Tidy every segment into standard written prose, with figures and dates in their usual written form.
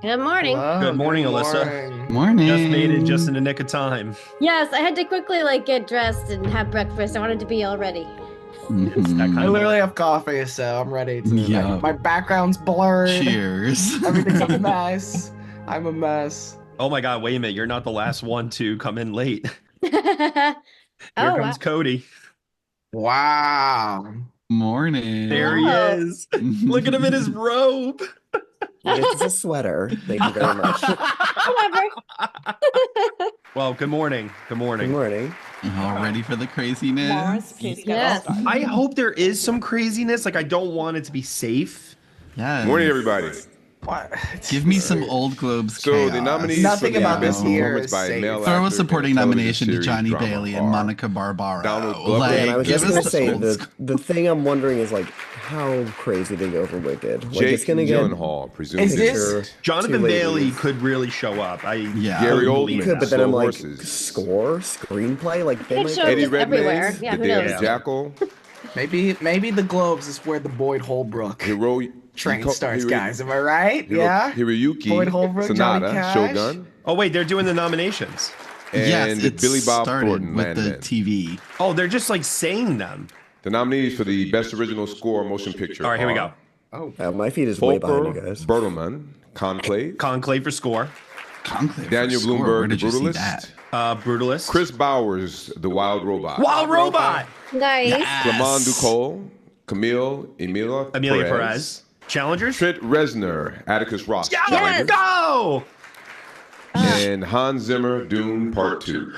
Good morning. Hello, Good morning, Alyssa. morning. Morning. Just made it just in the nick of time. Yes, I had to quickly get dressed and have breakfast. I wanted to be all ready. It's that kind I of literally have coffee, so I'm ready to. Yeah. My background's blurred. Cheers. Everything's a mess. I'm a mess. Oh my God, wait a minute. You're not the last one to come in late. Oh, Here wow. comes Cody. Wow. Morning. There he Hello. is. Look at him in his robe. It's a sweater. Thank you very much. Whatever. Well, good morning. Good Good morning. morning. All ready for the craziness? Yes. I hope there is some craziness. Like, I don't want it to be safe. Yes. Morning, everybody. What? Give me some Old Globes So chaos. the nominees Nothing for the about best this year performance is by safe. male Throw actor a in supporting television nomination to series Johnny drama Bailey and are Monica Barbaro. Donald Glover. Yeah, and I was give just us gonna the say old the thing I'm wondering is like how crazy they go for Wicked. Like Jake it's gonna get Gyllenhaal, presumably. Is this- sure, Jonathan two Bailey ladies. could really show up. Yeah. Gary couldn't Oldman. believe Could, but then Slow I'm like Horses. score, screenplay, like they Could might show go- Eddie just everywhere. Redmayne, Yeah, The who Daily knows? Jackal, Maybe the Globes is where the Boyd Holbrook train starts, guys. Am I right? Yeah. Hiroyuki Boyd Holbrook, Johnny Sanada, Cash. Shogun, Oh, wait, they're doing the nominations. Yes, and it Billy Bob started Thornton, with Landman. the TV. Oh, they're just like saying them. The nominees for the best original score motion picture All right, here we go. are my feet is way behind you Volker guys. Bertelmann, Conclave, Conclave for score. Conclave Daniel for score. Bloomberg, Where The did you see Brutalist, that? Brutalist. Chris Bowers, The Wild Robot, Wild Robot. Nice. Clement Ducol, Camille Emilia Perez. Challengers. Trent Reznor, Atticus Ross, Yeah, Yes. let's go. and Hans Zimmer, Dune Part 2.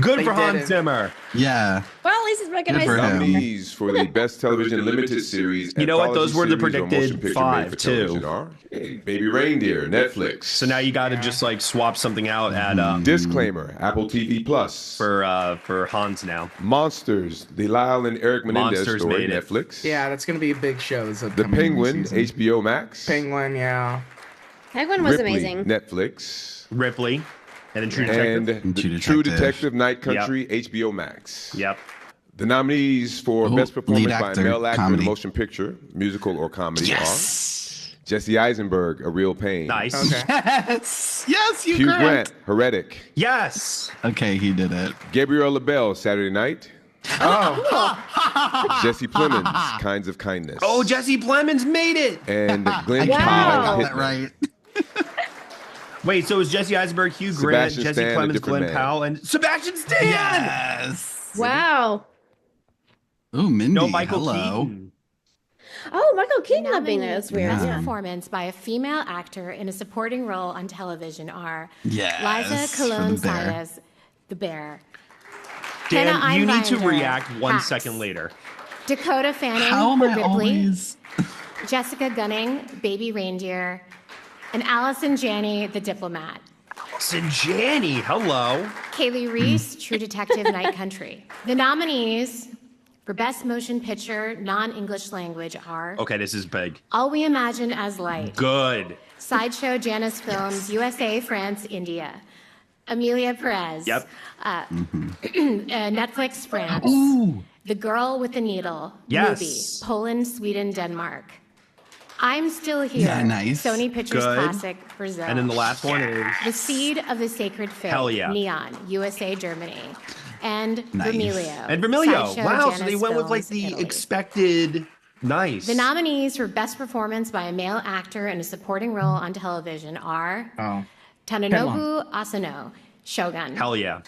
Good They for did Hans it. Zimmer. Yeah. Well, at least it's recognized. for him. Nominees for the best television limited series. You know what? anthology Those were the series, or predicted motion picture five, made for too. television are Baby Reindeer, Netflix. So now you got to just like swap something out at Disclaimer: Apple TV Plus. for Hans now. Monsters, the Lyle and Eric Menendez Monsters story, made it. Netflix. Yeah, that's gonna be a big show. This The upcoming Penguin, season. HBO Max. Penguin, yeah. Penguin was Ripley, amazing. Netflix. Ripley, and then True Detective. And True True Detective. Detective Night Country, HBO Max. Yep. The nominees for Oh, Best Performance lead by actor, a Male Actor in comedy. a Motion Picture, Musical or Comedy Yes. are Jesse Eisenberg, A Real Pain. Nice. Okay. Yes. Yes, you Hugh correct. Grant, Heretic. Yes. Okay, he did it. Gabrielle LaBelle, Saturday Night. Oh, Jesse Plemons, Kinds of Kindness. Oh, Jesse Plemons made it. And Glenn I Keane, Wow. got that right. Wait, so it was Jesse Eisenberg, Hugh Grant, Sebastian Jesse Stan, A Plemons, Different Glenn Man. Powell, and Sebastian Stan. Yes. Wow. Ooh, Mindy. No, Michael hello. Keaton. Oh, Michael Keaton not being there. That's weird. Yeah. Yeah. Performance by a female actor in a supporting role on television are Yes, Liza for Cologne the bear. Sayas, The Bear, Dan, Hannah you need to Einbinder, react 1 Hacks. second later. Dakota Fanning, How am I Ripley, always? Jessica Gunning, Baby Reindeer, and Allison Janney, The Diplomat. Sinjani, hello. Kaylee Reese, True Detective Night Country. The nominees for Best Motion Picture Non-English Language are Okay, this is big. All We Imagine as Light, Good. Sideshow Janus Films, USA, France, India. Amelia Perez. Yep. Netflix, France. Ooh. The Girl with the Needle. Yes. Movie. Poland, Sweden, Denmark. I'm Still Here. Yeah, nice. Sony Pictures Good. Classic, Brazil. And then the last one is The Seed of the Sacred Fig. Hell yeah. Neon, USA, Germany. And Nice. Vermilio. and Vermilio. Sideshow Wow, so Janus they went with like Films, the Italy. expected. Nice. The nominees for Best Performance by a Male Actor in a Supporting Role on Television are oh. Tananobu Asano, Shogun. Hell yeah.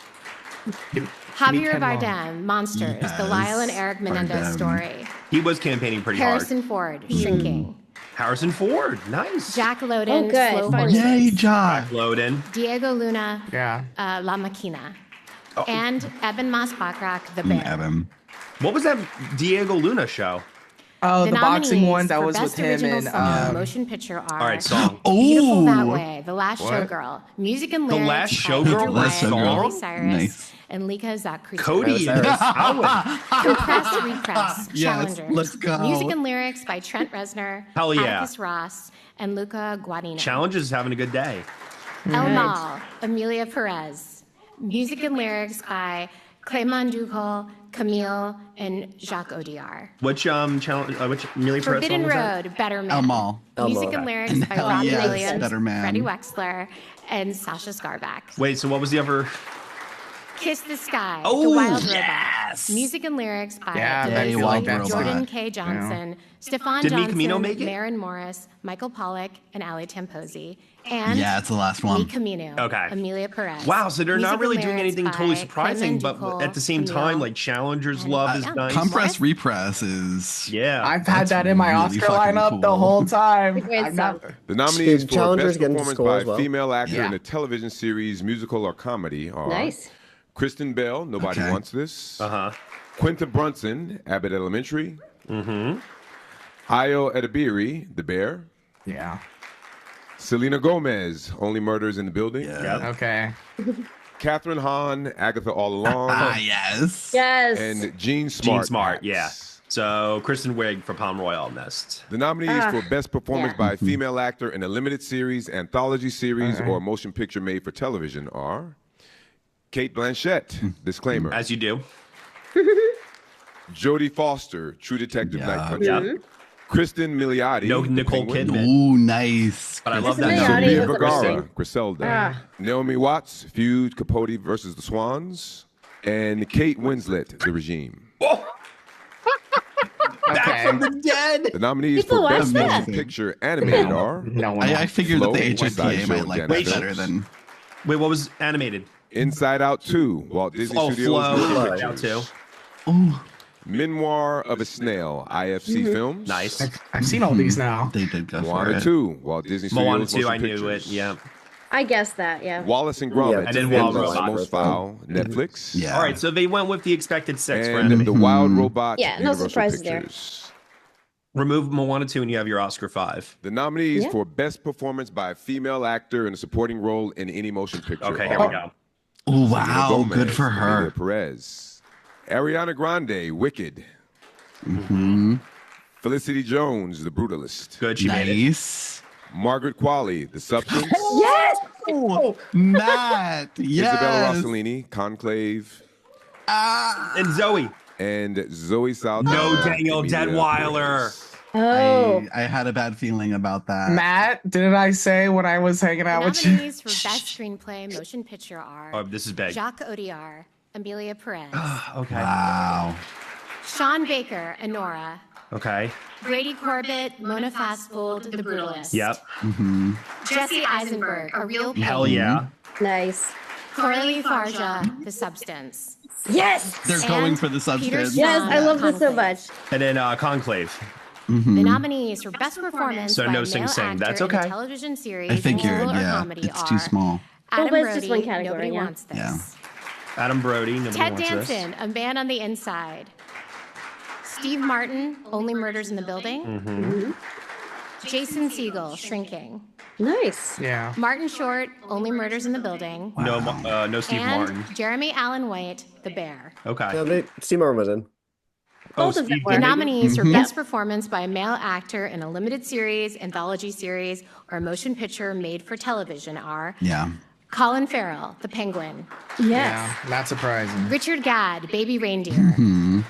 Javier Ken Long. Bardem, Monsters, the Yes, Lyle and Eric Menendez Bardem. story. He was campaigning pretty Harrison Ford, Shrinking. hard. Harrison Ford. Nice. Jack Lowden, Oh, good. Slow Finally. Horses. Yay, Josh. Loden. Diego Luna, Yeah. La Maquina. Oh. And Eben Moss-Bachrach, The Bear. Evan. What was that Diego Luna show? Oh, the boxing nominees one that for was with Best him Original and Song, Motion Picture are All right, song. Beautiful That Ooh. Way, The Last What? Showgirl, Music and The Lyrics Last by Showgirl? Andrew Last Wyatt, Showgirl? Miley Cyrus, Nice. and Lika Zakri. Cody and Cyrus. Owen. Compress, Repress, Yes, Challengers. let's go. Music and Lyrics by Trent Reznor, Hell yeah. Atticus Ross, and Luca Guadagnino. Challenges is having a good day. El Mal, Amelia Perez. Music and Lyrics by Clément Ducol, Camille, and Jacques Audiard. Which challenge? Which Amelia Perez Forbidden song was that? Road, Better Man. Elmo. Music Elmo. and lyrics by Hell Robin yes, Williams, Better Man. Freddie Wexler, and Sasha Scarback. Wait, so what was the other? Kiss the Sky, Oh, The Wild yes! Robot. Music and lyrics by Yeah, David Yay, Bowie, Wild Robot. Jordan K. Johnson, Stefan Did Johnson, Mi Camino make it? Maren Morris, Michael Pollack, and Ali Temposi. And Yeah, it's the last Mi one. Camino, Okay. Amelia Perez. Wow, so they're not Music really and doing lyrics anything totally by surprising, Clément but Ducol, at the same Camille, time, like Challengers and- Love is yeah. nice. Compress What? Repress is. Yeah. I've had That's that in my really Oscar fucking lineup the cool. whole time. Great I'm not- song. The nominees Did for Challengers Best get into Performance score by as well? Female Actor Yeah. in a Television Series, Musical, or Comedy are Nice. Kristen Bell, Nobody Okay. Wants This. Uh-huh. Quinta Brunson, Abbott Elementary. Mm-hmm. Ayo Edebiri, The Bear. Yeah. Selena Gomez, Only Murders in the Building. Yep. Okay. Catherine Hahn, Agatha All Along. Ah, yes. Yes. And Jean Smart. Gene Smart, acts. yeah. So Kristen Wiig for Palm Royal Nest. The nominees for Best Performance yeah. by a Female Actor in a Limited Series, Anthology Series, or Motion Picture Made for Television are Kate Blanchett, Disclaimer. As you do. Jodie Foster, True Detective Yeah. Night Country. Yep. Kristen Milioti. No The Nicole Penguin. Kidman. Ooh, nice. But I love Kristen that. Milioti song. Sofia was Vergara, amazing. Griselda. Ah. Naomi Watts, Feud Capote versus the Swans. And Kate Winslet, The Regime. Okay. From the dead. The nominees People for watch Best that. Motion Picture Animated are No one. I figured Flo, that the West Side HFPA Show, might like Janet way Films. better than. Wait, what was animated? Inside Out 2, Walt Disney Oh, Studios. Flo. Motion Inside Out Pictures. 2. Ooh, Memoir of a Snail, IFC Films. Nice. I've seen all these now. they did go for Moana it. 2, Walt Disney Studios. Moana 2, Motion I knew Pictures. it. Yeah. I guessed that, yeah. Wallace and Gromit, Yeah, And then Films, Wild Robot. Most Foul, Netflix. Yeah. All right, so they went with the expected 6 for And anime. The Wild Robot, Yeah, no Universal surprises there. Pictures. Remove Moana 2 and you have your Oscar 5. The nominees Yeah. for Best Performance by a Female Actor in a Supporting Role in Any Motion Picture Okay, here are we go. Ooh, Selena wow. Gomez, Good for Amelia her. Perez. Ariana Grande, Wicked. Mm-hmm. Felicity Jones, The Brutalist. Good, she made it. Nice. Margaret Qualley, The Substance. Yes! Oh, Matt. Yes. Isabella Rossellini, Conclave. And Zoe. And Zoe Saldana. No Daniel Emilia Deadweiler. Perez. Oh. I had a bad feeling about that. Matt, didn't I say when I was hanging The out with you? nominees for Best Screenplay Motion Picture are Oh, this is big. Jacques Audiard, Amelia Perez, Okay. Wow. Sean Baker, Honora, Okay. Brady Corbett, Mona Fastbold, The Brutalist. Yep. Jesse Eisenberg, A Real Pain. Hell yeah. Nice. Coralie Farja, The Substance. Yes! They're And going for the Peter substance. Yes, I love this so Conclave. much. And then Conclave. The nominees for Best Performance So by no a Sing male Sing. actor That's in a okay. television series, I figured, musical, or yeah. comedy It's are too small. Adam but it's just Brody, one category, Nobody yeah. Wants This. Yeah. Adam Brody. Nobody Ted wants this. Danson, A Man on the Inside. Steve Martin, Only Murders in the Building. Jason Segel, Shrinking. Nice. Yeah. Martin Short, Only Murders in the Building. No Steve and Martin. Jeremy Allen White, The Bear. Okay. Yeah, Steve Martin was in. Both of them Steve were. The Martin. nominees for Best Performance by a Male Actor in a Limited Series, Anthology Series, or a Motion Picture made for television are Yeah. Colin Farrell, The Penguin. Yes. Yeah. Not surprising. Richard Gadd, Baby Reindeer.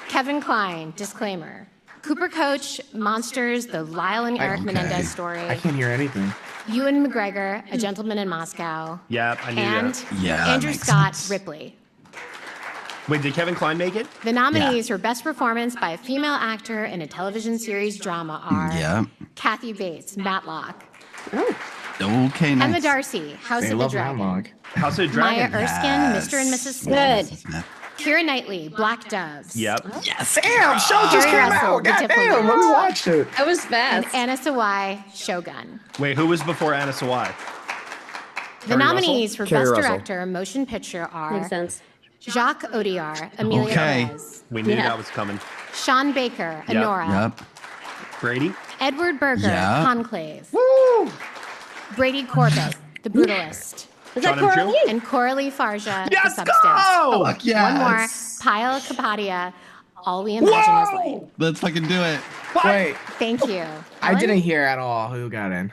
Kevin Kline, Disclaimer. Cooper Coach, Monsters, The Lyle and Eric Okay. Menendez Story. I can't hear anything. Ewan McGregor, A Gentleman in Moscow. Yep, I knew And that. Yeah, that Andrew makes Scott, sense. Ripley. Wait, did Kevin Kline make it? The nominees for Best Performance by a Female Actor in a Television Series Drama are Yeah. Kathy Bates, Matlock. Okay, nice. Emma Darcy, House They of the love Dragon. Monologue. House of the Maya Dragon. Erskine, Yes. Mr. and Mrs. Smith. Good. Smith. Keira Knightley, Black Doves. Yep. Yes. Damn, show just Jerry came Russell, out. The God Diplomat. damn, let me watch it. That was And fast. Anna Sawai, Shogun. Wait, who was before Anna Sawai? The Kerry nominees for Kerry Best Russell. Director, Motion Picture are Makes sense. Jacques Audiard, Amelia Okay. Perez, We knew Yeah. that was coming. Sean Baker, Yep. Honora, Yep. Brady? Edward Berger, Yeah. Conclave, Brady Corbett, The Brutalist, Is John that M. Coralie? and Coralie Farja, Yes, The Substance. go! Fuck yes. One more, Pyle Kapadia, All We Imagine Is Light. Let's fucking do it. Wait, Thank you. I Ellen? didn't hear at all who got in.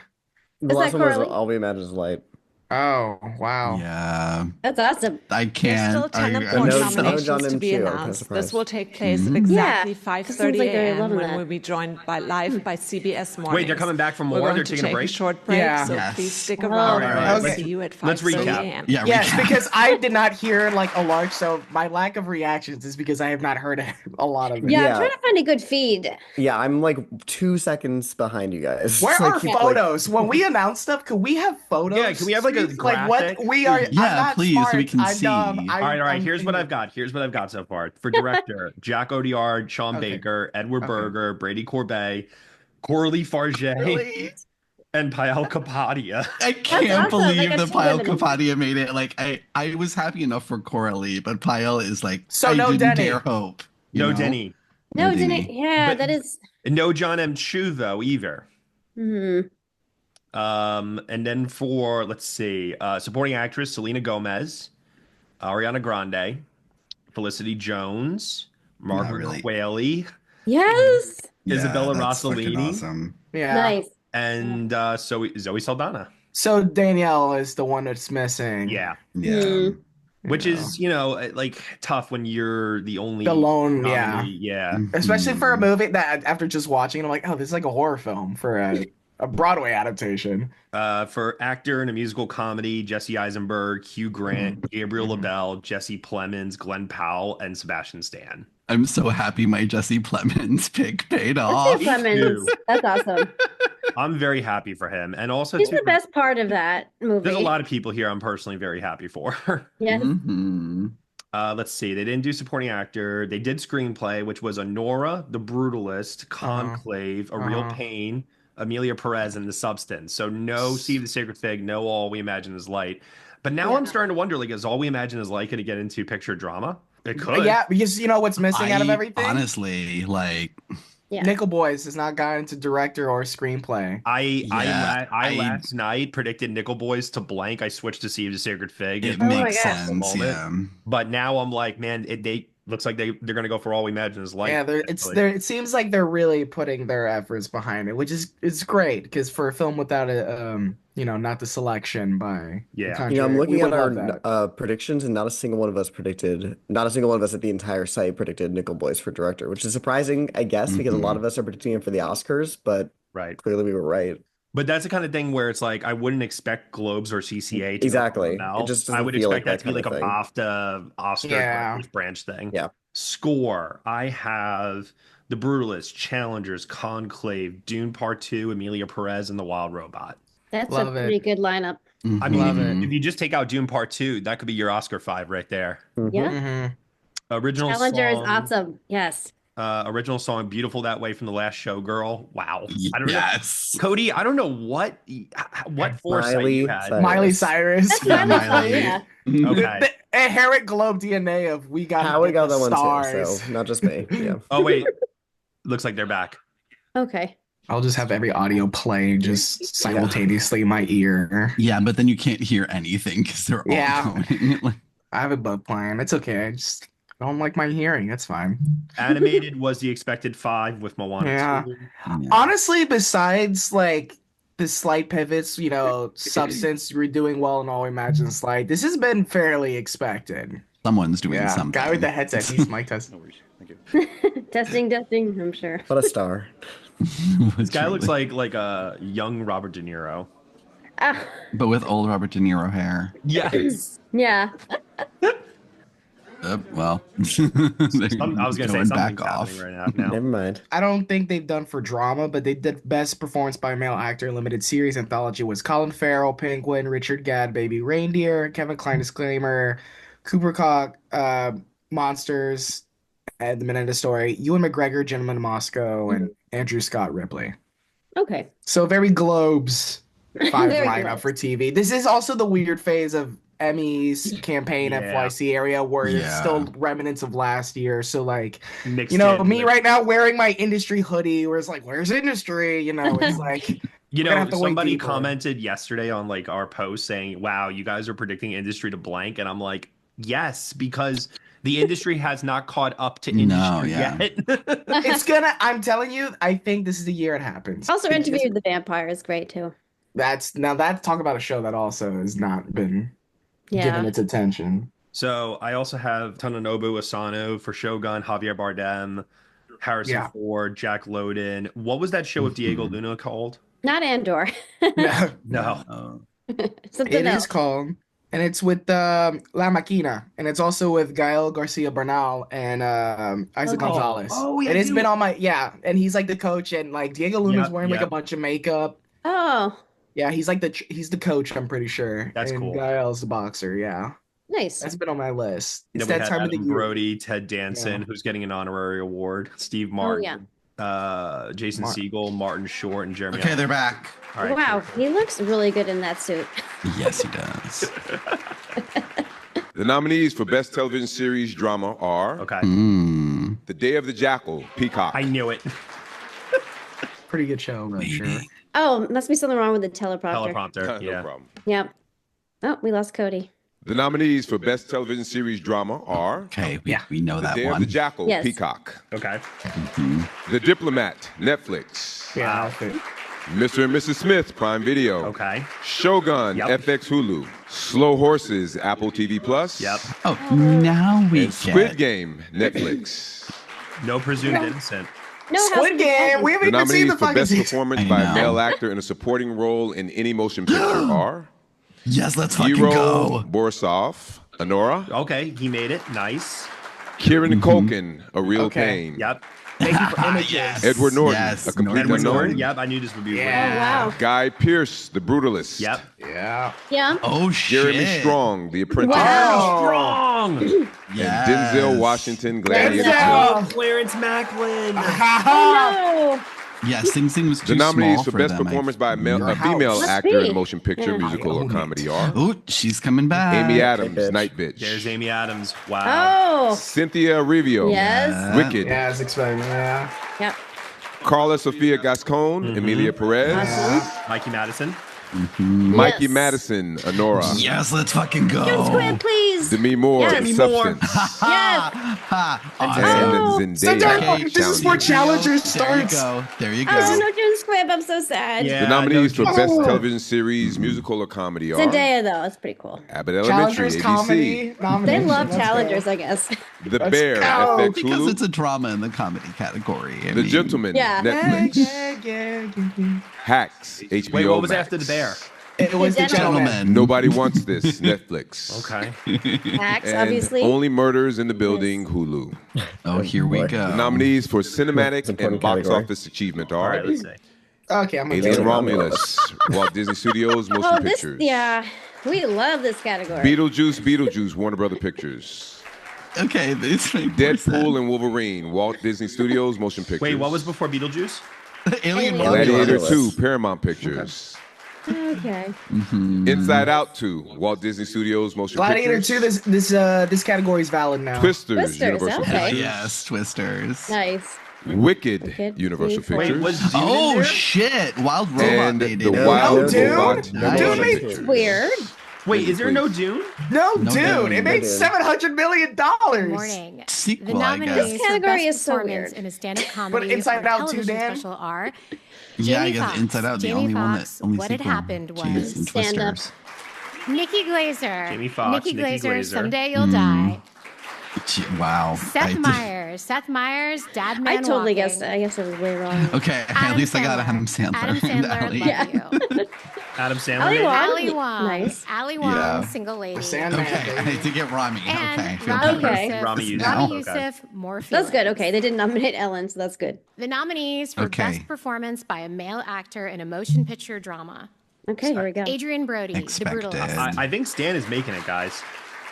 The Is last that one was Coralie? All We Imagine Is Light. Oh, wow. Yeah. That's awesome. I There's can't. still 10 I- more no- nominations no John to be M. Chu, I'm kinda announced. This surprised. will take place at Yeah, exactly this seems 5:30 like they're a.m. loving when that. we'll be joined live by CBS Mornings. Wait, they're coming back for more? We're going They're to taking a take break? short break, Yeah. so Yes. please stick Oh, around. All right, and all right. we'll Okay. see you at Let's 5:30 recap. a.m. Yeah, Yes, recap. because I did not hear like a large, so my lack of reactions is because I have not heard a lot of it. Yeah, I'm Yeah. trying to find a good feed. Yeah, I'm like 2 seconds behind you guys. Where Like, are keep, photos? When we announce stuff, could we have photos? Yeah, can we have, like, a Streets? Like what graphic? we are? Yeah, I'm not please, so smart. we can I'm dumb. see. All right, I'm Here's what thinking- I've got. Here's what I've got so far. For director, Jack Odiard, Sean Okay. Baker, Edward Okay. Berger, Brady Corbet, Coralie Farge, Really? and Payal Kapadia. I can't awesome. believe Like, that I Payal should have- Kapadia made it. Like I was happy enough for Coralie, but Payal is like, So I no didn't Denny. dare hope. you No know? Denny. No, No, didn't didn't it? Yeah, But- that is. And no John M. Chu, though, either. Mhm. And then for, let's see, supporting actress Selena Gomez, Ariana Grande, Felicity Jones, Margaret really. Qualley, Yes. Yeah, Isabella that's fucking Rossellini, Awesome. Yeah. Nice. and Zoe Saldana. So Danielle is the one that's missing. Yeah. Yeah. Mm. Which is, like tough when you're the only The lone, nominee. Yeah. Especially for a Mhm. movie that after just watching it, I'm like, oh, this is like a horror film for a Broadway adaptation. For actor in a musical comedy, Jesse Eisenberg, Hugh Grant, Mm-hmm. Gabriel LaBelle, Jesse Plemons, Glenn Powell, and Sebastian Stan. I'm so happy my Jesse Plemons pick paid Let's off. say Clemens. too. That's awesome. I'm very happy for him. And also, He's too, the best part of that movie. there's a lot of people here I'm personally very happy for. Yes. Mhm. Let's see. They didn't do supporting actor. They did screenplay, which was Honora, The Brutalist, Conclave, A Real Pain, Amelia Perez, and The Substance. So no Steve the Sacred Fig, no All We Imagine Is Light. But now I'm starting to wonder, like, is All We Imagine Is Light going to get into picture drama? It could. Yeah, because you know what's missing out of everything? Honestly, like, Yeah. Nickel Boys has not gotten into director or screenplay. I last night predicted Nickel Boys to blank. I switched to Steve the Sacred Fig. it Oh my makes gosh. sense. Yeah. But now I'm like, man, they looks like they're going to go for All We Imagine Is Light. Yeah, it seems like they're really putting their efforts behind it, which is great because for a film without a not the selection by the Yeah. country, I'm looking we at would love that. our predictions, and not a single one of us at the entire site predicted Nickel Boys for director, which is surprising, I guess, because a lot of us are predicting him for the Oscars, but Right. clearly we were right. But that's the kind of thing where it's like I wouldn't expect Globes or CCA to Exactly. go for It just I doesn't would feel expect like that to be that like a kind BAFTA Oscar Yeah. director's branch thing. Yeah. Score. I have The Brutalist, Challengers, Conclave, Dune Part 2, Amelia Perez, and The Wild Robot. That's Love a it. pretty good lineup. I mean, Love if you just take out Dune Part 2, that could be your Oscar 5 right there. Yeah. Mm-hmm. Original Challenger is song. awesome. Yes. Original song, Beautiful That Way from The Last Showgirl. Wow. I don't know. Yes. Cody, I don't know what foresight Miley you had. Cyrus. Miley Cyrus. That's Yeah, kind of fun. Miley. Yeah. Okay. The inherent Globe DNA of we got Howie got the that one stars. too, so not just me. Yeah. Oh, wait. Looks like they're back. Okay. I'll just have every audio play just simultaneously in my ear. Yeah, but then you can't hear anything because they're all Yeah. going. Like, I have it both playing. It's okay. I just don't like my hearing. It's fine. Animated was the expected 5 with Moana Yeah. 2. yeah. Honestly, besides like the slight pivots, substance, we're doing well in All Imagine Slide. This has been fairly expected. Someone's doing something. Guy with the headset, he's mic test. Testing, I'm sure. What a star. This guy looks like a young Robert De Niro. Ah, But with old Robert De Niro hair. Yes. yeah. Well, I was going to say going something's back off. happening right now. Never mind. I don't think they've done for drama, but they did best performance by a male actor in limited series anthology was Colin Farrell, Penguin, Richard Gadd, Baby Reindeer, Kevin Kline Disclaimer, Cooper Cock, Monsters, and The Menendez Story, Ewan McGregor, Gentleman in Moscow, and Andrew Scott Ripley. Okay. So very Globes 5 Very lineup Globes. for TV. This is also the weird phase of Emmys campaign Yeah. FYC area where it's Yeah. still remnants of last year. So like, Mixed me in right now wearing my industry hoodie where it's like, where's industry? It's like, You We're gonna know, have to wait somebody deeper. commented yesterday on like our post saying, "Wow, you guys are predicting industry to blank," and I'm like, "Yes," because the industry has not caught up to industry yeah. yet. I'm telling you, I think this is the year it happens. Also, Because- Interview with the Vampire is great too. talk about a show that also has not been Yeah. given its attention. So I also have Tononobu Asano for Shogun, Javier Bardem, Harrison Yeah. Ford, Jack Lowden. What was that show with Diego Luna called? Not Andor. No, No. Something it else. is called, and it's with La Maquina, and it's also with Gael Garcia Bernal and Isaac Okay. Gonzalez. Oh, yeah, it has dude. been on my and he's like the coach, and like Diego Luna's Yep, wearing like yep. a bunch of makeup. Oh, Yeah, he's like he's the coach, I'm pretty sure. That's and cool. Gael's the boxer. Yeah, nice. that's been on my list. It's Then we that had time of the Adam year. Brody, Ted Danson, Yeah. who's getting an honorary award, Steve Oh, Martin, yeah. Jason Segel, Martin Short, and Jeremy. Okay, they're back. All right, Wow, he looks really good in that suit. Yes, he does. The nominees for Best Television Series Drama are Okay. The Day of the Jackal, Peacock. I knew it. Pretty good show, I'm sure. Oh, must be something wrong with the teleprompter. Teleprompter. No Yeah. problem. Yep. Oh, we lost Cody. The nominees for Best Television Series Drama are Okay, we know The that Day of one. the Jackal, Yes. Peacock. Okay. The Diplomat, Netflix. Yeah, Mr. and Mrs. Smith, Prime Video. Okay. Shogun, Yep. FX Hulu. Slow Horses, Apple TV Plus. Yep. Oh, now we And Squid Game, Netflix. No presumed innocent. No, Squid Game. We haven't The even seen nominees the for fucking Best season. Performance I by a know. Male Actor in a Supporting Role in Any Motion Picture are Yes, let's fucking Hero go. Borisov, Honora. Okay, he made it. Nice. Kieran Culkin, A Real Okay. Pain. Yep. Thank you for images. Yes. Edward Norton, Yes, A Complete Edward Unknown. Norton. Yep, I knew this would be Oh, Yeah. wow. Guy Pearce, The Brutalist. Yep. Yeah. Yeah. Oh, shit. Jeremy Strong, The Apprentice. Wow. Strong. And Yes. Denzel Washington, Gladiator Denzel. 2. Oh, Clarence Macklin. Oh, Yes, Sing Sing was too The nominees small for Best them, Performance by a Your female house. actor Must in a be. motion picture, Yeah. musical, or comedy are Oh, she's coming back. Amy Adams, bitch. Night Bitch. There's Amy Adams. Wow. Oh. Cynthia Rivio, Yes. Wicked. Yeah, as expected. Yeah. Yep. Carla Sofia Gascon, Emilia Perez. Mikey Madison. Mikey Yes. Madison, Honora. Yes, let's fucking go. Go Squid, please. Demi Moore, Yes. in Demi Substance. Yes. And Zendaya, This is where Challenger There you starts. go. There you go. Oh, no, June Squibb. I'm so sad. Yeah. The nominees no for Best Oh. Television Series, Musical, or Comedy are Zendaya, though. That's pretty cool. Abbott Elementary, Challengers ABC. comedy. They nomination. love Let's go. challengers, I guess. The Let's Bear, go. FX Because Hulu. it's a drama in the comedy category. I The mean, Gentleman, Yeah. Netflix. Yeah. Hacks, HBO Wait, what was Max. after the bear? It was the Gentleman. gentleman. Nobody Wants This, Netflix. Okay. Hacks, And obviously. Only Murders in the Building, Hulu. Oh, here we boy. go. The nominees for Cinematic important and Box category. Office Achievement All are right, let's see. Okay, I'm gonna Alien do it. Romulus, Walt Disney Studios Motion Oh, this, Pictures. yeah. We love this category. Beetlejuice, Warner Brother Pictures. Okay, this Deadpool and Wolverine, Walt Disney Studios Motion Pictures. Wait, what was before Beetlejuice? Alien Gladiator Romulus. 2, Paramount Pictures. Okay. Inside Out 2, Walt Disney Studios Motion Gladiator Pictures. 2. This category is valid now. Twisters, Twisters, Universal okay. Pictures. Yes, Twisters. Nice. Wicked, Wicked, Universal 3, 4. Wait, Pictures. was Dune in Oh, there? shit. Wild Robot and made The it. No, Wild Dune? Robot, Dune Motion made- Pictures. Weird. Wait, is there no Dune? No, No, dude, it made dude. $700 million. Good morning. The Sequel, I nominees guess. This for category best is so performance weird. in a stand-up comedy Inside or Out too, television Dan? special are Yeah, I Jamie guess Foxx. Inside Out, the Jamie only one that Foxx, only What Had sequel. Happened was Jeez, and Stand Up. Twisters. Nikki Glazer. Jamie Foxx, Nikki Nikki Glazer, Glazer. Someday You'll Die. Wow. Seth Meyers. Seth Meyers, Dad Man I totally Walking. guessed it. I guess I was way wrong. Okay, at least I got Adam Sandler. Adam and Sandler, Ali. love Yeah. you. Adam Sandler. Ali made it? Wong. Ali Wong. Nice. Ali Wong, Yeah. Single Lady. Sandman, Okay, I baby. need to get Rami. And Okay, feel Rami better. Okay. Youssef. Rami Youssef. Rami Okay. Youssef, More That's good. Feelings. Okay, they didn't nominate Ellen, so that's good. The nominees for Okay. Best Performance by a Male Actor in a Motion Picture Drama. Okay, here we go. Adrian Brody, Expected. The Brutalist. I think Stan is making it, guys.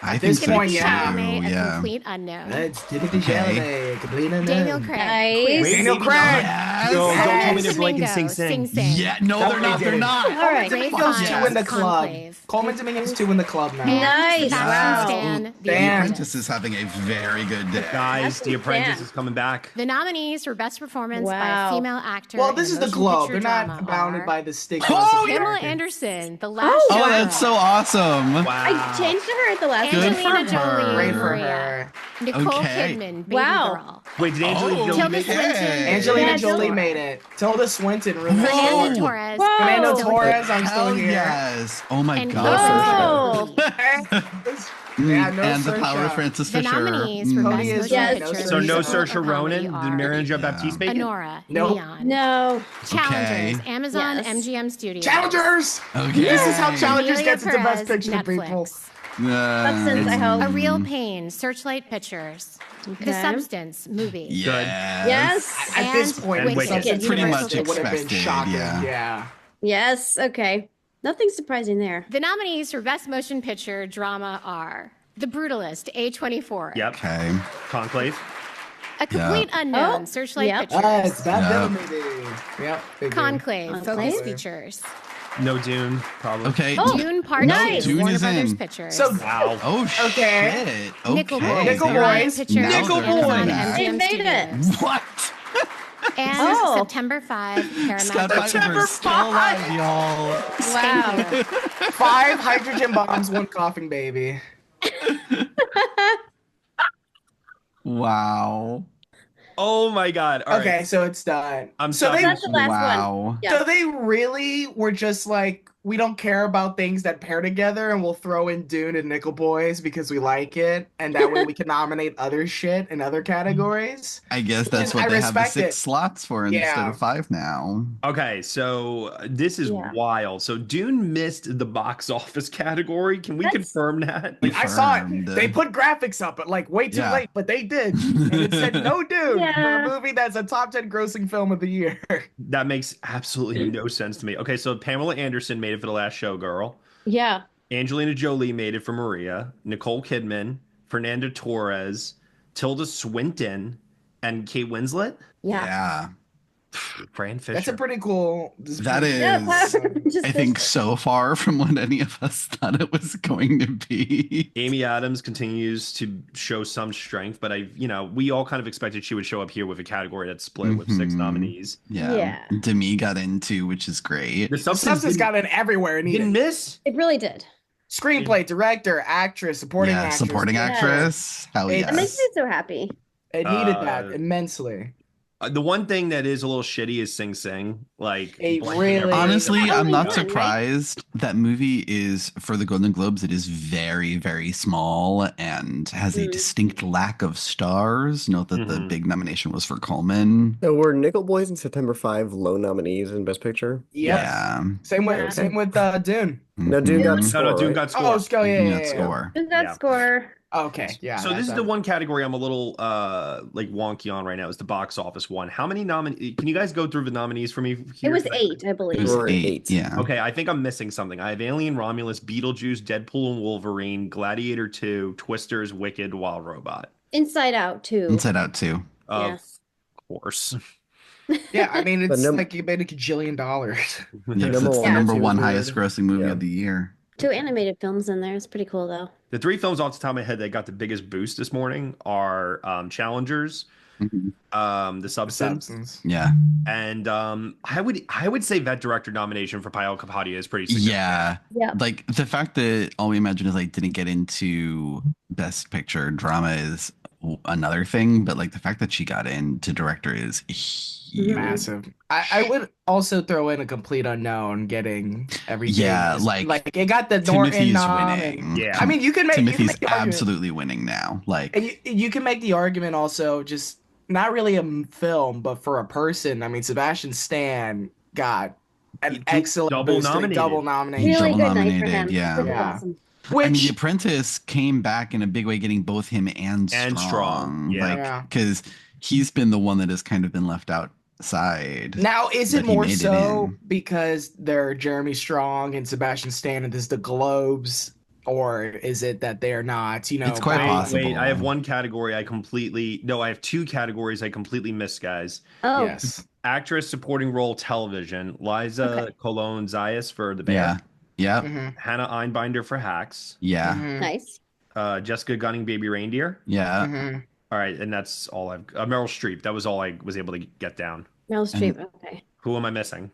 I this think so point, too. yeah. Chalamet, A Yeah. Complete Unknown. Let's Timothy Okay. Chalamet, complete unknown. Daniel Craig. Nice. Queer. Daniel Maybe Craig. not. Yes. No, don't tell me they're Domingo, blanking Sing Sing. Yeah, no, No, they're they not. They're didn't. not. All right. Ray Domingo's Fiennes, 2 in the club. Conclave. Coleman Dominguez 2 in the club now. And Nice. Sebastian Wow. Stan, The Damn. The Apprentice. Apprentice is having a very good day. Guys, The Apprentice Stan. is coming back. The nominees for Best Performance by Wow. a Female Actor. Well, in this a is the Motion Globe. Picture They're not Drama bounded are by the stigma. Oh, of Pamela American. Anderson, The Oh, Last Oh, Jedi. that's so awesome. Wow. I changed to her at the last Good one. Angelina for her. Jolie, Great for Maria. her. Nicole Okay. Kidman, Baby Wow. Girl. Wait, did Angelina Oh, Jolie Tilda make it? Swinton, Angelina Yeah, Jolie Store. made it. Tilda Swinton really Fernando Whoa. Torres, Whoa. Fernando Oh. Torres, I'm still Hell here. yes. Oh my and god. Kate Winslet. Yeah, no And the Saoirse. power of Francis The Fisher. nominees for Cody Best is Motion right, no Picture So no Saoirse. musical Saoirse or comedy Ronan? Did are Marion Jean-Baptiste make it? Honora, Nope. Neon, No. Challengers, Okay. Amazon, Yes. MGM Studios. Challengers! Okay. This is how Challengers Amelia gets into Best Perez, Picture, people. Netflix. Substance, I hope. A Real Pain, Searchlight Pictures. The Okay. Substance movie. Yes. At this And point, Wicked. with Substance, Pretty Universal much it would have been expected, shocking. yeah. Yeah. Yes. Okay. Nothing surprising there. The nominees for Best Motion Picture Drama are The Brutalist, A24. Yep. Okay. Conclave. A Complete Unknown, Oh, Searchlight yep. Pictures. It's that Yeah. movie. Yep. big Conclave, Focus Conclave. Features. No Dune, probably. Okay. Oh, Dune Part nice. 2, Dune Warner is Brothers in. Pictures. So, Wow. Oh Okay. shit. Nickel Okay. Boys, Nickel Orion Boys. Pictures, Nickel Amazon, Boys. MGM They made it. Studios. What? And Oh. September 5, Paramount Scott Pictures. Piper's still alive, y'all. Wow. Thank you. 5 hydrogen bombs, 1 coughing baby. Wow. Oh my God. All right. Okay, so it's done. I'm so sorry. they, That's the last one. Wow. Yeah. so they really were just like, we don't care about things that pair together, and we'll throw in Dune and Nickel Boys because we like it, and that way we can nominate other shit in other categories. I guess that's what I they have the respect 6 it. slots for instead Yeah. of 5 now. Okay, so this is Yeah. wild. So Dune missed the box office category. Can we That's- confirm that? I saw it. Confirmed. They put graphics up, but like way too Yeah. late, but they did. And it said no Dune for Yeah. a movie that's a top 10 grossing film of the year. That makes absolutely no sense to me. Okay, so Pamela Anderson made it for The Last Showgirl. Yeah. Angelina Jolie made it for Maria. Nicole Kidman, Fernando Torres, Tilda Swinton, and Kate Winslet. Yeah. Yeah. Fran Fisher. That's a pretty cool. That is, Yeah, just I think, so far from what any of us thought it was going to be. Amy Adams continues to show some strength, but we all kind of expected she would show up here with a category that's split with 6 Mhm. nominees. Yeah. Yeah. Demi got into, which is great. The The Substance Substance got in everywhere and didn't needed. miss. It really did. Screenplay, director, actress, supporting Yeah, actress. supporting Yeah. actress. Hell It- It yes. makes me so happy. It needed that Uh, immensely. The one thing that is a little shitty is Sing Sing. Like, It blanking really- everybody. Honestly, Only I'm not one, right? surprised. That movie is, for the Golden Globes, it is very, very small and has a distinct lack of stars. Note that the Mhm. big nomination was for Coleman. So were Nickel Boys and September 5 low nominees in Best Picture? Yep. Yeah. Same with Yeah. Same with Dune. No, Dune got Mhm. score, No, Dune right? got score. Oh, score, yeah, Dune yeah, got yeah, yeah. score. Did that Yeah. score? Okay, yeah. So this is that- the one category I'm a little like wonky on right now is the box office one. How many nominees? Can you guys go through the nominees for me? It Here? was 8, I It believe. was Or 8. eight. Yeah. Okay, I think I'm missing something. I have Alien, Romulus, Beetlejuice, Deadpool and Wolverine, Gladiator 2, Twisters, Wicked, Wild Robot. Inside Out too. Inside Out too. Of Yes. course. Yeah, I mean, But it's no- like you made $1 gajillion. Yeah, 'cause number it's the one, number two one is highest weird. grossing movie Yeah. of the year. 2 animated films in there. It's pretty cool though. The 3 films off the top of my head that got the biggest boost this morning are Challengers, Mhm. The Substance, Yeah. and I would say Vet Director nomination for Payal Kapadia is pretty significant. Yeah. Yeah. Like the fact that All We Imagine is like didn't get into Best Picture drama is another thing, but like the fact that she got into director is huge. Massive. I would also throw in a complete unknown getting everything. Yeah, like, it got the Norton Timothy's nom. winning. Yeah. I mean, you can make Timothy's the argument. absolutely winning now. Like, And you can make the argument also, just not really a film, but for a person. I mean, Sebastian Stan got an excellent double boosting, nominated. double nomination. Really double good night for nominated, him. yeah. It was Yeah. awesome. I mean, Which The Apprentice came back in a big way, getting both him and Strong. Yeah. Yeah. Because he's been the one that has kind of been left outside. now is it but he more made it so in. because they're Jeremy Strong and Sebastian Stan and this is the Globes, or is it that they're not? It's quite vying? possible. Wait, I have one category I have 2 categories I completely missed, guys. Oh, Yes. Actress, supporting role, television. Liza Okay. Colon Zayas for The Yeah. Bear. Yeah. Mhm. Hannah Einbinder for Hacks. Yeah. Mhm. nice. Jessica Gunning, Baby Reindeer. Yeah. Mhm. All right, and that's all I've. Meryl Streep. That was all I was able to get down. Meryl Streep. Okay. Who am I missing?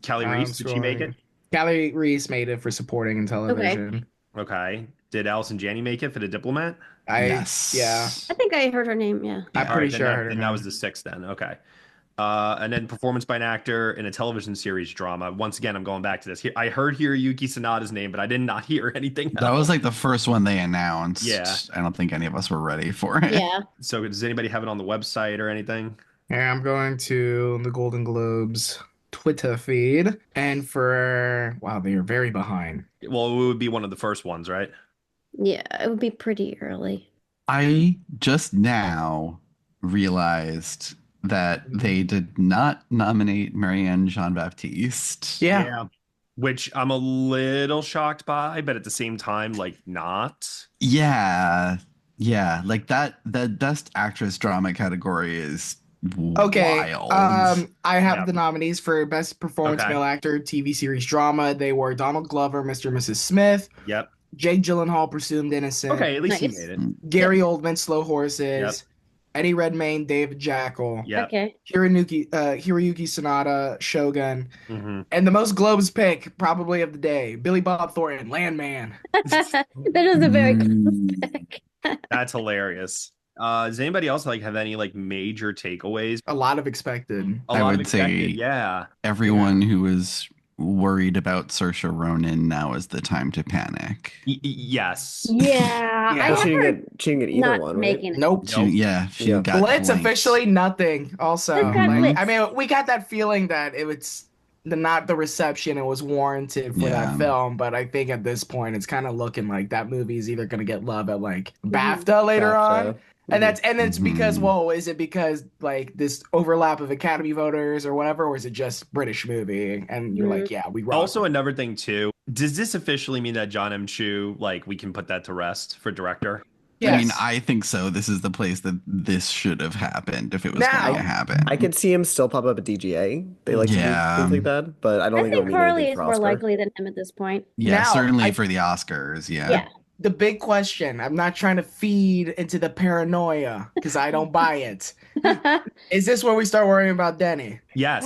Kelly I'm Reese. Did she make it? Callie Reese made it for supporting in television. Okay. Did Allison Janney make it for The Diplomat? Yes. Yeah. I think I heard her name. Yeah. I'm All pretty right, then sure I heard her then that name. was the sixth then. Okay. And then performance by an actor in a television series drama. Once again, I'm going back to this. I heard Hiroyuki Sanada's name, but I did not hear anything else. That was like the first one they announced. Yeah. I don't think any of us were ready for it. Yeah. So does anybody have it on the website or anything? Yeah, I'm going to the Golden Globes Twitter feed, and wow, they are very behind. Well, it would be one of the first ones, right? Yeah. It would be pretty early. I just now realized that they did not nominate Marianne Jean-Baptiste. Yeah. Which I'm a little shocked by, but at the same time, like not. Yeah. Yeah. Like that best actress drama category is Okay. wild. I have Yeah. the nominees for Best Performance Okay. Male Actor TV Series Drama. They were Donald Glover, Mr. and Mrs. Smith, Yep. Jake Gyllenhaal, Presumed Innocent, Okay, at least he Nice. made it. Gary Oldman, Slow Horses, Yep. Eddie Redmayne, David Jackal, Yep. Okay. Hiroyuki Sanada, Shogun, hmm and the most Globes pick probably of the day, Billy Bob Thornton, Landman. That is a very close Mm. pick. That's hilarious. Does anybody else like have any like major takeaways? A lot of expected. A I lot of would say- expected, yeah. Everyone who was worried about Saoirse Ronan, now is the time to panic. Yes. Yeah. Yeah. I Well, she have didn't her get either not one, right? making it. Nope. Nope. She Yeah. got Blitz blanked. officially nothing. Also, It got like, Blitz. I mean, we got that feeling that it was not the reception it was warranted for Yeah. that film, but I think at this point it's kind of looking like that movie is either gonna get love at like Mhm. BAFTA later BAFTA. on, and it's because, Mhm. whoa, is it because like this overlap of Academy voters or whatever, or is it just British movie? And you're like, yeah, we rock. Also, another thing too. Does this officially mean that John M. Chu, like, we can put that to rest for director? I mean, Yes. I think so. This is the place that this should have happened if it was Now- going to happen. I could see him still pop up at DGA. They like to Yeah. do things like that, but I don't I think it would think mean Harley anything is for more Oscar. likely than him at this point. Yeah, Now, certainly I- for the Oscars. Yeah. Yeah. The big question, I'm not trying to feed into the paranoia because I don't buy it. Is this where we start worrying about Denny? Yes.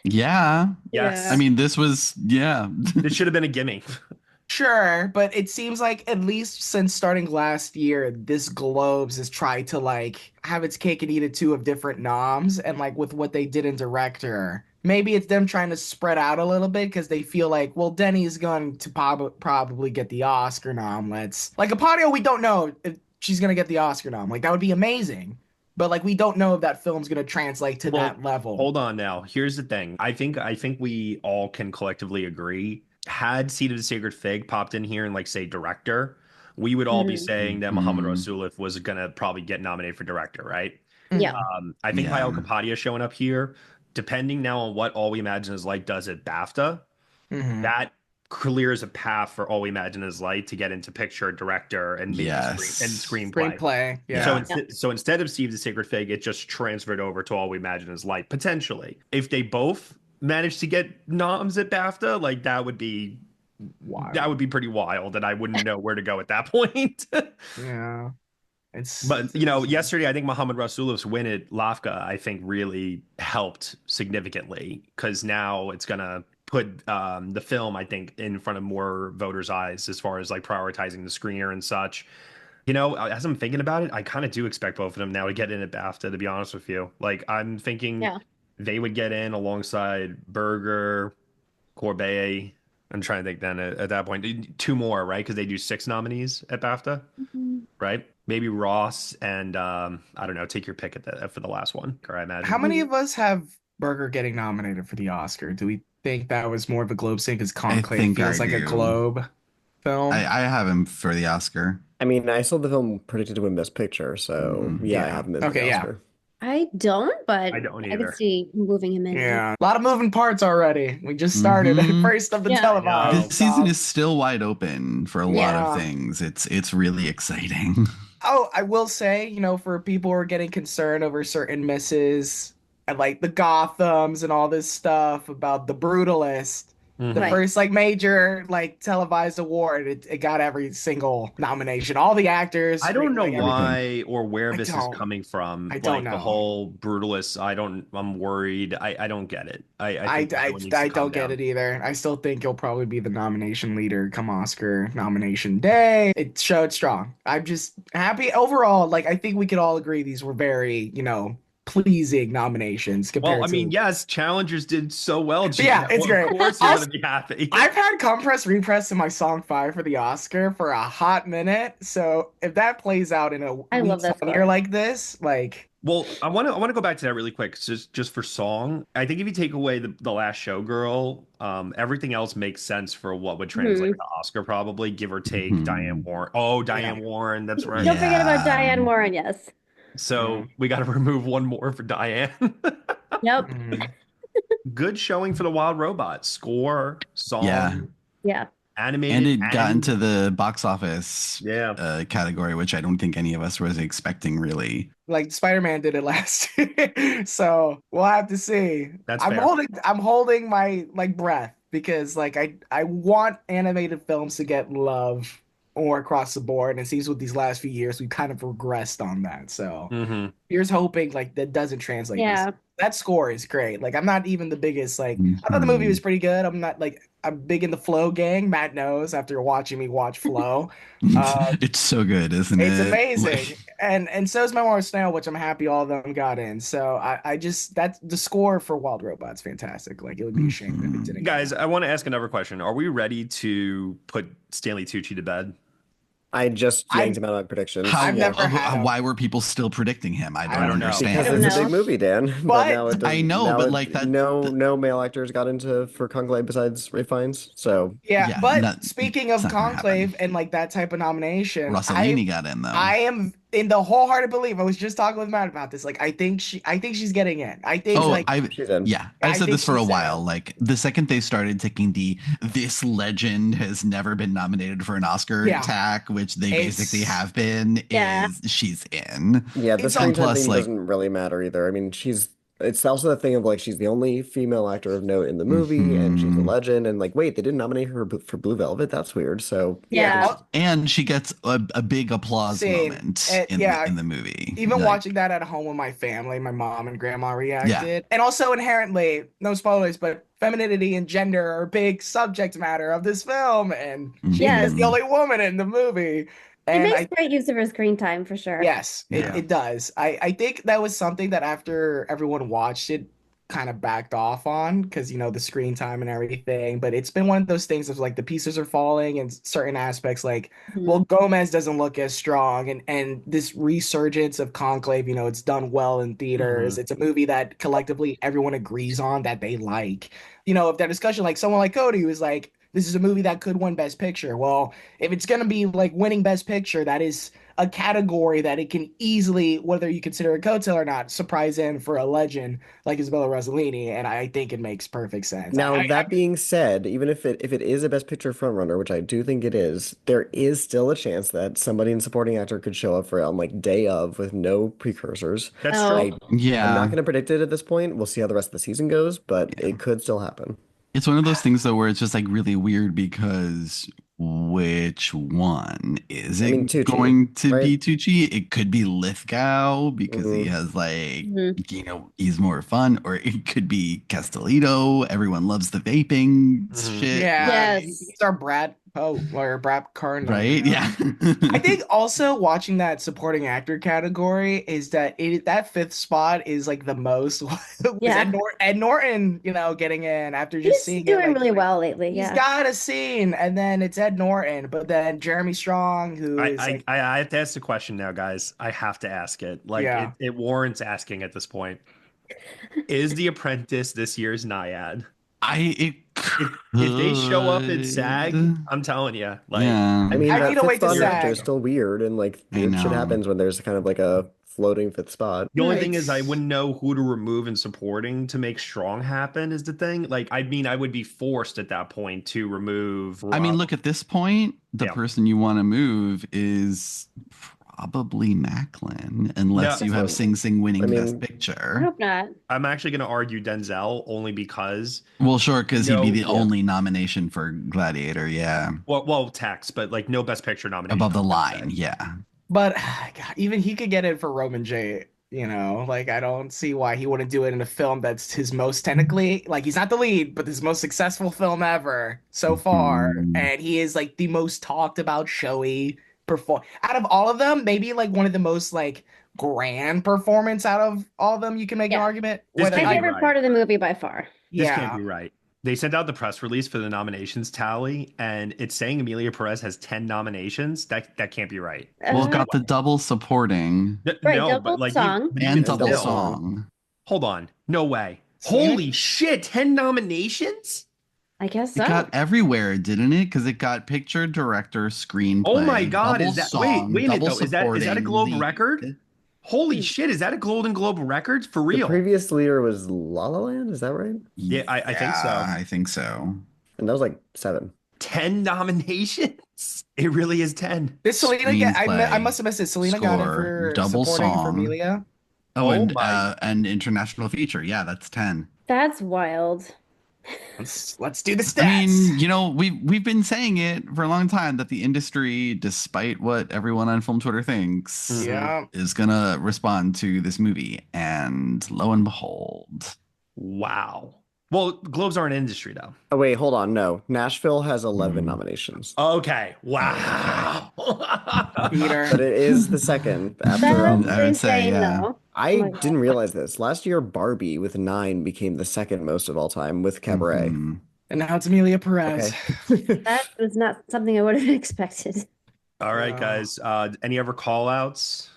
Yeah. Yes. I mean, this was, yeah. This should have been a gimme. Sure, but it seems like at least since starting last year, this Globes has tried to like have its cake and eat it too of different noms, and like with what they did in director, maybe it's them trying to spread out a little bit because they feel like, well, Denny's going to probably get the Oscar nom. Like Apodio, we don't know if she's gonna get the Oscar nom. Like that would be amazing, but like we don't know if that film's gonna translate to Well, that level. Hold on now. Here's the thing. I think we all can collectively agree. Had Seed of the Sacred Fig popped in here and like say director, we would all be saying that Muhammad Mhm. Rasulov was gonna probably get nominated for director, right? Yeah. I think Yeah. Payal Kapadia showing up here, depending now on what All We Imagine Is Light does at BAFTA, Mhm. that clears a path for All We Imagine Is Light to get into picture, director, and maybe Yes. screenplay. Screenplay, yeah. So instead of Steve the Sacred Fig, it just transferred over to All We Imagine Is Light, potentially. If they both managed to get noms at BAFTA, like that would be pretty wild, and I wouldn't know where to go at that point. Yeah. But yesterday I think Muhammad Rasulov's win at LAFCA I think really helped significantly because now it's gonna put the film I think in front of more voters' eyes as far as like prioritizing the screener and such. As I'm thinking about it, I kind of do expect both of them now to get in at BAFTA. To be honest with you, like I'm thinking they would get in alongside Berger, Corbet. I'm trying to think then at that point, two more, right? Because they do 6 nominees at BAFTA, right? Maybe Ross and I don't know. Take your pick for the last one, or I imagine. How many of us have Berger getting nominated for the Oscar? Do we think that was more of a Globe thing because Conclave think feels I like a do. Globe film? I have him for the Oscar. I mean, I saw the film predicted to win Best Picture, so I Yeah. have him in for Okay, the yeah. Oscar. I don't, but I don't I either. could see moving him in. Yeah, a lot of moving parts already. We just started Mhm. first of the Yeah. televised. This season is still wide open for a lot Yeah. of things. It's really exciting. Oh, I will say, for people who are getting concerned over certain misses and like the Gothams and all this stuff about The Brutalist, The Right. first like major like televised award, it got every single nomination. All the actors. I don't know like, everything. why or where I this is don't. coming from. I don't Like the know. whole brutalist. I'm worried. I don't get it. I think that one needs to I calm don't get down. it either. I still think he'll probably be the nomination leader come Oscar nomination day. It showed strong. I'm just happy overall. Like I think we could all agree these were very, pleasing nominations Well, compared I mean, to. yes, challengers did so well, Gene. Yeah, it's Well, great. of course you're Also, gonna be happy. I've had compress repress in my song 5 for the Oscar for a hot minute. So if that plays out in a I love week that year song. like this, like Well, I want to go back to that really quick, just for song. I think if you take away the last showgirl, everything else makes sense for what would translate to Oscar, probably give or take. Diane Warren. Oh, Diane Warren, that's right. Don't forget about Yeah. Diane Warren. Yes. So we got to remove one more for Diane. Yep. mm, Good showing for the Wild Robot. Score, song, Yeah. Yeah. animated, And it got and into the box office yeah. category, which I don't think any of us was expecting really. like Spider-Man did it last year. So we'll have to see. That's I'm fair. holding my like breath because like I want animated films to get love or across the board. And it seems with these last few years we've kind of regressed on that. So hmm here's hoping like that doesn't translate. Yeah. That score is great. Like I'm not even the biggest like I thought the movie was pretty good. I'm not like I'm big in the Flow gang. Matt knows after watching me watch Flow. It's so good, isn't it? It's amazing. Like, And so is Memoir of Snail, which I'm happy all of them got in. So I just that's the score for Wild Robot's fantastic. Like it would be a shame if it didn't. Guys, I want to ask another question. Are we ready to put Stanley Tucci to bed? I just yanked him out of my predictions. I've never had him. why were people still predicting him? I don't don't know. understand. Because I don't it's a know. big movie, Dan. But- now it I know, now but it- like that- no male actors got into for Conclave besides Ray Fiennes. So Yeah, Yeah, but speaking of it's not gonna Conclave happen. and like that type of nomination, Rossellini got in though. I am in the wholehearted belief. I was just talking with Matt about this. Like I think she's getting in. I think she's in. Yeah, I I've said think this for a she's while. in. Like the second they started taking this legend has never been nominated for an Oscar Yeah. tack, which they It's- basically have been, Yeah. is she's in. Yeah, the It's screen on- time plus, thing like- doesn't really matter either. I mean, it's also the thing of like she's the only female actor of note in the movie, and she's a Mhm. legend. And like, wait, they didn't nominate her for Blue Velvet. That's weird. So Yeah. And she gets a big applause Scene. moment Yeah. in the movie. Even Like, watching that at home with my family, my mom and grandma reacted. And also inherently, no spoilers, but femininity and gender are a big subject matter of this film. And she Yes. is the only woman in the movie. It And makes great use of her screen time for sure. yes, Yeah. it does. I think that was something that after everyone watched it, kind of backed off on because the screen time and everything. But it's been one of those things of like the pieces are falling and certain aspects like well, Gomez doesn't look as strong, and this resurgence of Conclave, it's done well in theaters. It's a movie that collectively everyone agrees on that they like. If that discussion, like someone like Cody was like, this is a movie that could win Best Picture. Well, if it's gonna be like winning Best Picture, that is a category that it can easily, whether you consider it coattail or not, surprise in for a legend like Isabella Rossellini, and I think it makes perfect sense. now that being said, even if it is a Best Picture frontrunner, which I do think it is, there is still a chance that somebody in supporting actor could show up for it on like day of with no precursors. That's Oh. true. yeah. I'm not going to predict it at this point. We'll see how the rest of the season goes, but it could still happen. It's one of those things though where it's just like really weird because which one is it Tucci, going to right? be Tucci? It could be Lithgow because he has like he's more fun, or it could be Castellito. Everyone loves the vaping shit, Yeah, Yes. he's our Brad Poe or Brad Kern, right? Yeah. I think also watching that supporting actor category is that that fifth spot is like the most. Yeah. Ed Norton, getting in after just He's seeing it, doing like, really well lately. He's Yeah. got a scene, and then it's Ed Norton, but then Jeremy Strong, who is I have to ask the question now, guys. I have to ask it. Like Yeah. it warrants asking at this point. Is The Apprentice this year's Naiad? If If they show up at SAG, I'm telling you, like yeah. I mean, I that need to fifth wait to spot actor SAG. is still weird, and like I weird shit know. happens when there's kind of like a floating fifth spot. the only Right. thing is I wouldn't know who to remove in supporting to make Strong happen is the thing. Like, I mean, I would be forced at that point to remove. I mean, look, at this point, the Yeah. person you want to move is probably Macklin, unless No. you have Sing Sing winning I mean, Best I Picture. hope not. I'm actually going to argue Denzel only because Well, sure, because he'd be the No. only nomination for Gladiator, yeah. well, text, but like no Best Picture nomination. Above the I was gonna line, say. yeah. But God, even he could get it for Roman J. You know, like I don't see why he wouldn't do it in a film that's his most technically, like he's not the lead, but his most successful film ever so far, Mhm. and he is like the most talked about, showy perform out of all of them. Maybe like one of the most like grand performance out of all of them. You can make an Yeah. argument. This Whether My can't be favorite right. part of the movie by far. This can't yeah, be right. They sent out the press release for the nominations tally, and it's saying Amelia Perez has 10 nominations. That can't be right. Well, it got the double supporting Right, No, but double like song. even and double still, song. hold on, no way. Selena? Holy shit, 10 nominations? I guess It so. got everywhere, didn't it? Because it got picture, director, screenplay. Oh my god, double is that song, wait a minute double though? Is that a supporting Globe lead. record? Holy shit, is that a Golden Globe record for the real? previous leader was La La Land. Is that right? Yeah, I think so. I think so. And that was like 7. 10 nominations? It really is 10. did Selena get? I Screenplay, must have missed it. Selena got it score, for double supporting for song. Amelia. Oh, Oh my. and international feature. Yeah, that's 10. That's wild. Let's do the stats. I mean, you know, we've been saying it for a long time that the industry, despite what everyone on film Twitter thinks, yeah. is gonna respond to this movie. And lo and behold. Wow. Well, Globes aren't industry though. Oh wait, hold on. No, Nashville has 11 nominations, Okay. Wow. Peter. but it is the second after. That's I would say, insane, yeah. though. I Oh my God. didn't realize this. Last year, Barbie with 9 became the second most of all time with Cabaret. Mhm. And now it's Amelia Perez. Okay. That was not something I would have expected. All right, guys. Any other call outs?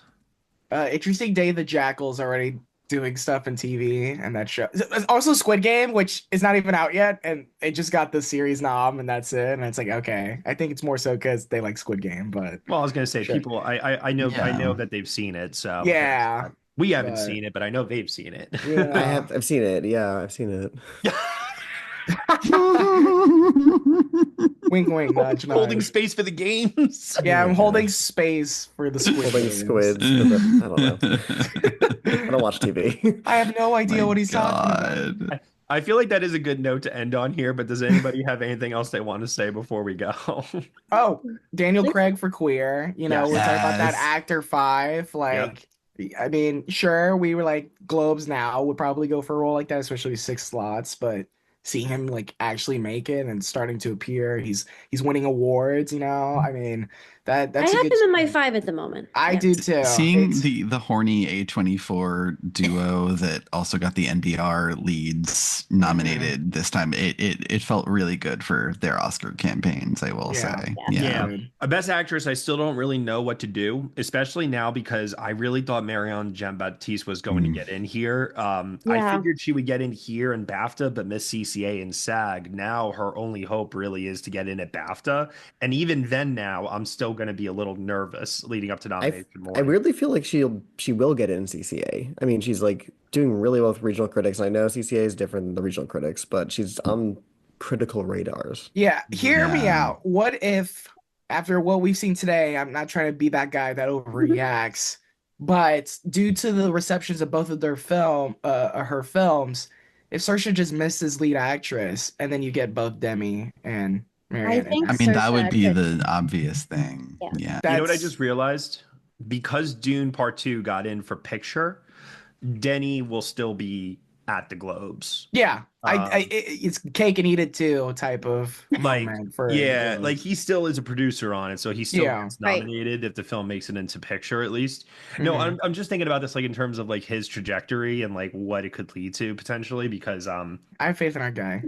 Interesting Day the Jackal's already doing stuff in TV, and that show. Also Squid Game, which is not even out yet, and it just got the series nom, and that's it. And it's like, okay, I think it's more so because they like Squid Game, but Well, I was gonna say Sure. people I know Yeah. that they've seen it, so yeah. we haven't but- seen it, but I know they've seen it. Yeah. I've seen it. Yeah, I've seen it. Wink, wink, nudge, Holding nudge. space for the games. Yeah, I'm holding space for the Squid Holding Games. squids. I don't know. I don't watch TV. I have no idea My what he's talking about. God. I feel like that is a good note to end on here, but does anybody have anything else they want to say before we go? Oh, Daniel Craig for Queer. You know, Yes. we're talking about that Yes. actor 5. Like, I mean, sure, we were like Globes now would probably go for a role like that, especially 6 slots, but seeing him like actually make it and starting to appear, he's winning awards, you know. I mean, that's I a have good him in my sign. 5 at the moment. I Yeah. do too. Seeing It's- the horny A24 duo that also got the NBR leads nominated this time, it felt really good for their Oscar campaigns, I will Yeah. say. Yeah. good. A best actress, I still don't really know what to do, especially now because I really thought Marion Jean-Baptiste was going to get in here. I Yeah. figured she would get in here in BAFTA, but Miss CCA and SAG. Now her only hope really is to get in at BAFTA, and even then, now I'm still going to be a little nervous leading up to nomination I morning. weirdly feel like she will get in CCA. I mean, she's like doing really well with regional critics. And I know CCA is different than the regional critics, but she's on critical radars. Yeah, hear me Yeah. out. What if, after what we've seen today, I'm not trying to be that guy that overreacts, but due to the receptions of both of her films, if Saoirse just misses lead actress, and then you get both Demi and Marion, think I mean, that Saoirse would be could- the obvious thing. Yeah. Yeah. You know what I that's- just realized? Because Dune Part 2 got in for picture, Denny will still be at the Globes. yeah, it's cake and eat it too type of Like, moment for yeah, Globes. like he still is a producer on it, so he still Yeah. gets Right. nominated if the film makes it into picture at least. No, Mhm. I'm just thinking about this like in terms of like his trajectory and like what it could lead to potentially because I have faith in our guy.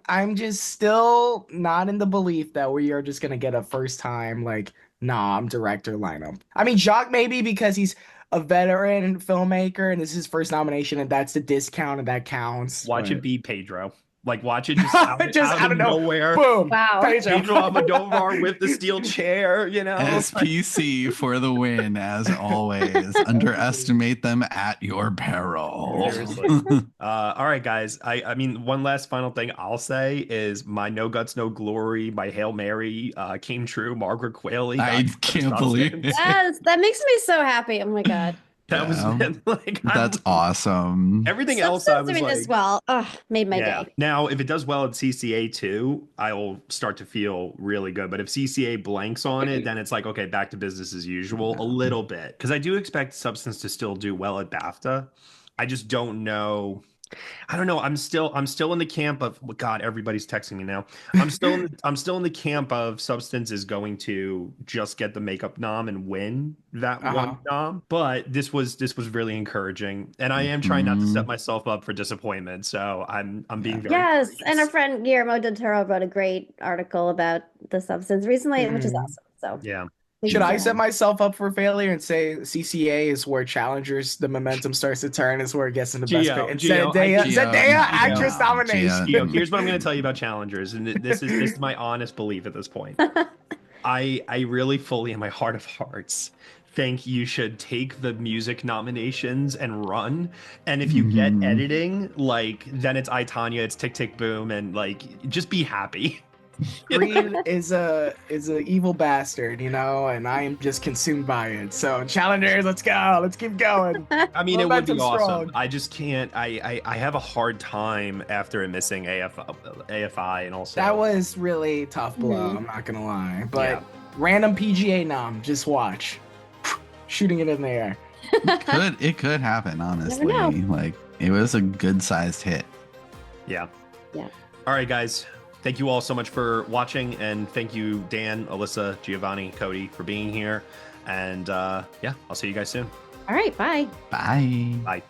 I'm just still not in the belief that we are just gonna get a first time like director lineup. I mean, Jacques maybe because he's a veteran filmmaker and this is his first nomination and that's the discount and that counts. watch but- it be Pedro. Like watch it just out of nowhere. Boom. Wow. Pedro Almodovar with the steel chair, you know. SPC for the win, as always. Underestimate them at your peril. Seriously. All right, guys. I mean, one last final thing I'll say is my No Guts, No Glory, my Hail Mary came true. Margaret Qualley. I can't believe it. Yes, that makes me so happy. Oh my god. That was like that's awesome. Everything else I was doing like, this well. Made my day. Now, if it does well at CCA too, I will start to feel really good. But if CCA blanks on it, then it's like, okay, back to business as usual a little bit. Because I do expect Substance to still do well at BAFTA. I just don't know. I don't know. I'm still in the camp of God. Everybody's texting me now. I'm still in the camp of Substance is going to just get the makeup nom and win that one nom. But this was really encouraging, and I am trying not to set myself up for disappointment. So I'm being very and our friend Guillermo del Toro wrote a great article about the Substance recently, which is awesome. So yeah. Should I set myself up for failure and say CCA is where challengers, the momentum starts to turn, is where it gets in the best pick? And Zendaya actress nomination. Here's what I'm going to tell you about challengers, and this is my honest belief at this point. I really fully, in my heart of hearts, think you should take the music nominations and run. And if you get editing, like then it's I, Tanya, it's Tick Tick Boom, and like just be happy. Green is a evil bastard, you know, and I am just consumed by it. So challengers, let's go, let's keep going. I mean, it would be awesome. Strong. I just can't. I have a hard time after missing AFI and also that was really tough blow. I'm not gonna lie, but random PGA nom, just watch, shooting it in the air. It could happen, honestly. Like it was a good sized hit. Yeah. Yeah. All right, guys. Thank you all so much for watching, and thank you, Dan, Alyssa, Giovanni, Cody, for being here. And I'll see you guys soon. All right, bye. Bye. Bye.